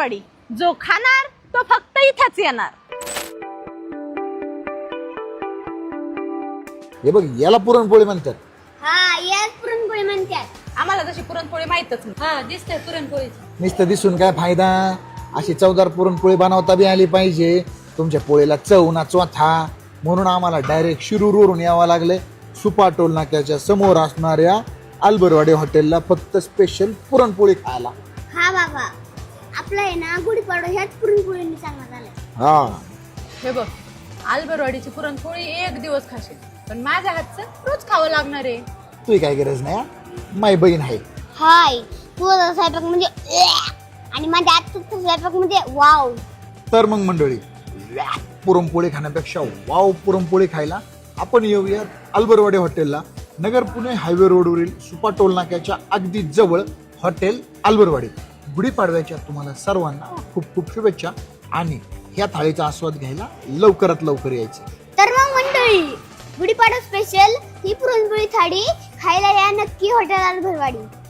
आलबरवाडी. जो खाणार तो फक्त इथेच येणार. हे बघ, याला पुरणपोळी म्हणतात. हा याच पुरणपोळी म्हणतात. आम्हाला तशी पुरणपोळी माहितच नाही. हा दिसतंय पुरणपोळी. नुसतं दिसून काय फायदा, अशी चवदार पुरणपोळी बनवता बी आली पाहिजे. तुमच्या पोळीला चव ना चोथा, म्हणून आम्हाला डायरेक्ट शिरूरवरून यावं लागले. सुपा टोल नाक्याच्या समोर असणाऱ्या आलबरवाडी हॉटेलला फक्त स्पेशल पुरणपोळी खायला. हा बाबा, आपलं आहे ना गुढीपाडवा ह्याच पुरणपोळीने सांगण्यात आलंय. हा, हे बघ, आलबरवाडीची पुरणपोळी एक दिवस खाशील, पण माझ्या हातचं रोज खावं लागणार आहे. तुही काय गरज नाही. माय बहीण आहे. हाय, तुझा स्वयंपाक म्हणजे आणि माझ्या आजचा स्वयंपाक म्हणजे वाव. तर मग मंडळी, पुरणपोळी खाण्यापेक्षा वाव पुरणपोळी खायला आपण येऊया आलबरवाडी हॉटेलला. नगर पुणे हायवे रोडवरील सुपा टोल नाक्याच्या अगदी जवळ हॉटेल आलबरवाडी. गुढीपाडव्याच्या तुम्हाला सर्वांना खूप खूप शुभेच्छा आणि ह्या थाळीचा आस्वाद घ्यायला लवकरात लवकर यायचं. तर मग मंडळी, गुढीपाडवा स्पेशल ही पुरणपोळी थाळी खायला या नक्की हॉटेल आलबरवाडी.